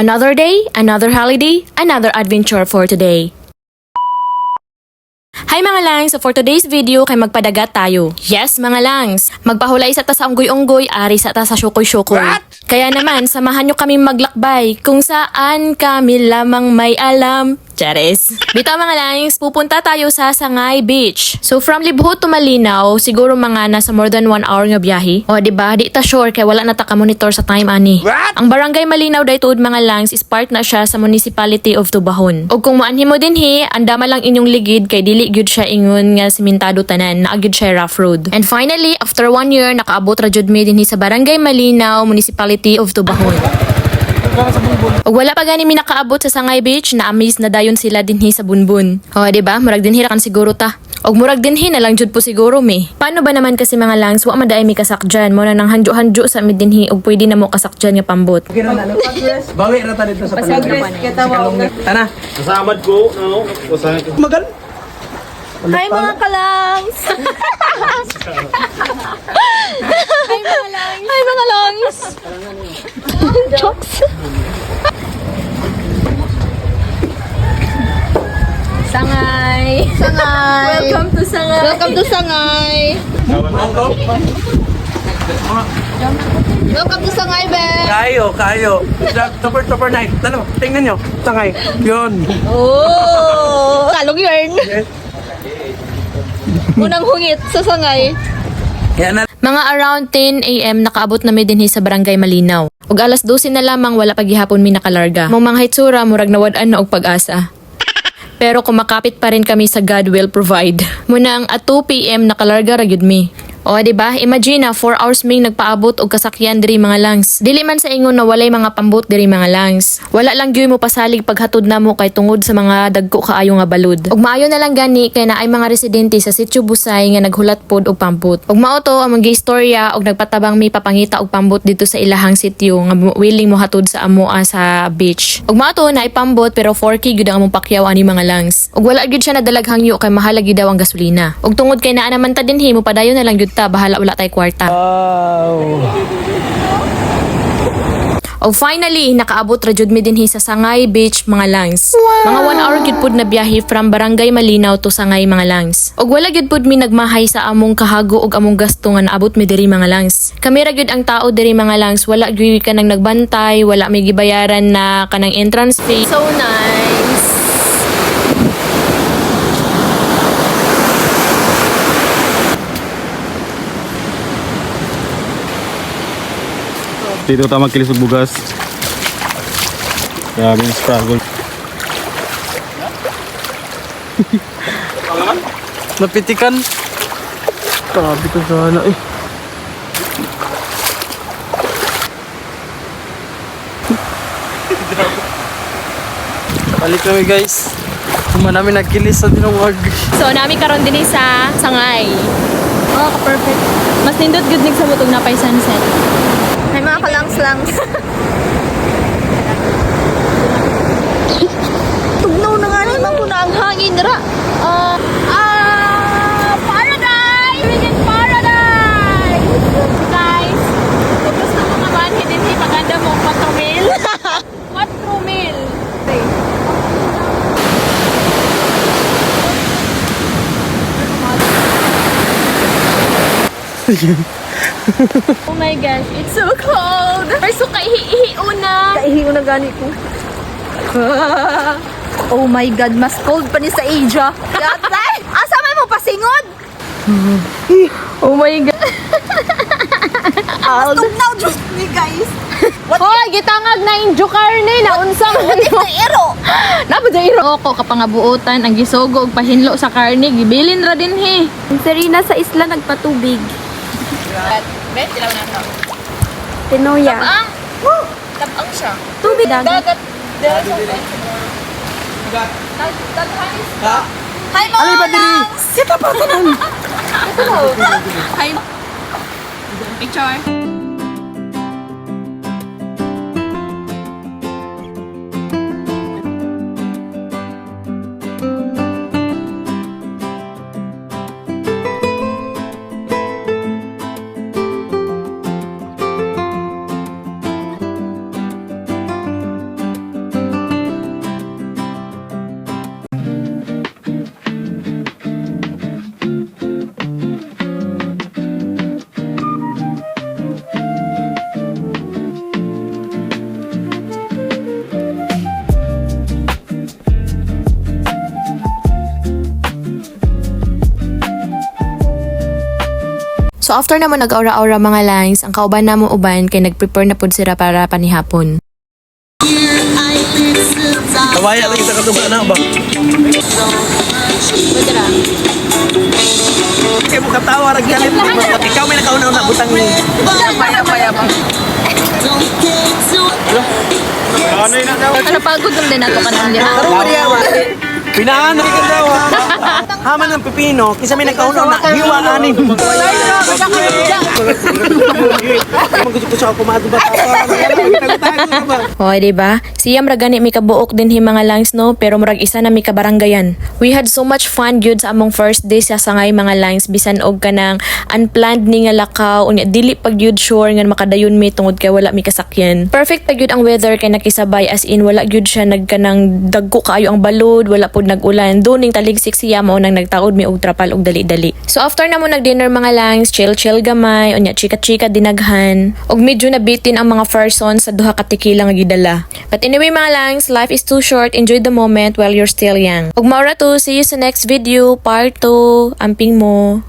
Another day, another holiday, another adventure for today. Hi mga langs! So for today's video kay magpadagat tayo. Yes mga langs! Magpahulay sa ta sa unggoy-unggoy, ari sa ta sa syukoy-syukoy. Kaya naman, samahan nyo kami maglakbay kung saan kami lamang may alam. Charis! Bitaw mga langs, pupunta tayo sa Sangay Beach. So from Libhot to Malinaw, siguro mga nasa more than 1 hour nga biyahe. O diba, di ta sure kaya wala na ta ka-monitor sa time ani. Ang Barangay Malinaw daytood mga langs is part na siya sa Municipality of Tubahon. O kung maanhin mo din andama lang inyong ligid kay dili gyud siya ingon nga simentado tanan, naagyud siya rough road. And finally, after 1 year, nakaabot ra jud mi dinhi sa Barangay Malinaw, Municipality of Tubahon. Og wala pa gani mi nakaabot sa Sangay Beach, na-amaze na dayon sila dinhi sa Bunbun. O diba, murag dinhi ra kan siguro ta. Og murag dinhi na lang jud po siguro mi. Paano ba naman kasi mga langs, wa maday mi kasakjan mo na nang hanjo-hanjo sa mi dinhi og pwede na mo kasakjan nga pambot. Bawi ra ta dito sa Palawan. Tana, Nasamad ko, ano? Usahan ko. magal. Hi mga kalangs! Hi mga langs! Hi mga langs! Jokes! Sangay! Sangay! Welcome to Sangay! Welcome to Sangay! Welcome to Sangay, be! Kayo. Super night. Ano, tingnan nyo. Sangay. Yun. Oh! Talong yarn! Unang hungit sa Sangay. Yan na. Mga around 10 AM nakaabot na mi dinhi sa Barangay Malinaw. Ug alas 12 na lamang wala pa gihapon mi nakalarga. Mong mga hitsura murag nawad-an na og pag-asa. Pero kumakapit pa rin kami sa God will provide. Muna ang at 2 PM nakalarga ra gyud mi. O diba, imagine na 4 hours ming nagpaabot og kasakyan diri mga langs. Dili man sa ingon na walay mga pambot diri mga langs. Wala lang gyud mo pasalig paghatod namo kay tungod sa mga dagko kaayo nga balud. Ug maayo na lang gani kay naay mga residente sa Sitio Busay nga naghulat pod og pambot. Ug mao to among gistorya og nagpatabang mi papangita og pambot dito sa ilahang sitio nga willing mo hatod sa amoa sa beach. Ug mao to naay pambot pero 4K gyud ang among pakyaw ani mga langs. Ug wala gyud siya nadalaghang yu kay mahal gyud daw ang gasolina. Ug tungod kay naa naman ta dinhi mo padayon na lang gyud ta, bahala wala tay kwarta. Wow. O finally, nakaabot ra jud mi dinhi sa Sangay Beach mga langs. Mga 1 hour gyud pud na biyahe from Barangay Malinaw to Sangay mga langs. Og wala gyud pud mi nagmahay sa among kahago og among gasto nga naabot mi diri mga langs. Kami ra gyud ang tao diri mga langs, wala gyud kanang nagbantay, wala mi gibayaran na kanang entrance fee. So nice. Dito tayo magkilis ng bugas. Grabe yung struggle. Napitikan. Grabe ko sana eh. Balik kami guys. Kuma namin nagkilis sa dinungwag. So nami karon dinhi sa Sangay. Oh, perfect. Mas nindot gud nig sa butog na pay sunset. May mga kalangs-langs. Tugnaw na nga naman ko na ang hangin ra. Paradise! We're in paradise! Guys, focus na mga banhi dinhi paganda mo 4 mil. 4 mil. Oh my gosh, it's so cold. Ay, so kaihi-ihi una. Kaihiyo na gani ko. Oh my God, mas cold pa ni sa Asia. Yatay! Asa may mo pasingod? Oh my god. Tugnaw just ni guys. Hoy, gitangag na injo karne na unsang Ito ero. Nabudya iro ko kapangabuotan ang gisugo ug pahinlo sa karne gibilin ra dinhi. Serena sa isla nagpatubig. Tinoya. Tabang siya. Tubig dagat. Hi mga Alay ba diri? Kita pa tanan. Hi. Picture. So after naman nag-aura-aura mga langs, ang kauban namo uban kay nag-prepare na pud sila para panihapon. Kawaya lagi sa katuba na ba? Kaya mo katawa rag galit mo. Ikaw may nakauna-una butang ni. Paya ba? Ano pagod din nato kanang liha. Karo mo diya ba? Pinaan na ka daw. Haman ng pipino, kisa may nakauna-una hiwa aning. Gusto ko sa kumado ba? Hoy, diba? Siyam ra gani mi kabuok din hi mga langs no, pero murag isa na mi kabaranggayan. We had so much fun gyud sa among first day sa sangay mga langs, bisan og kanang unplanned ni nga lakaw, unya dili pag gyud sure nga makadayon mi tungod kay wala mi kasakyan. Perfect pag gyud ang weather kay nakisabay, as in wala gyud siya nagkanang dagko kaayo ang balod, wala pud nag-ulan. Duning taligsik siya mao nang nagtaod mi og trapal og dali-dali. So after na mo nag-dinner mga langs, chill gamay, unya chika-chika dinaghan, og medyo nabitin ang mga person sa duha ka tequila nga gidala. But anyway mga langs, life is too short. Enjoy the moment while you're still young. Ug maura to, see you sa next video, part 2. Amping mo.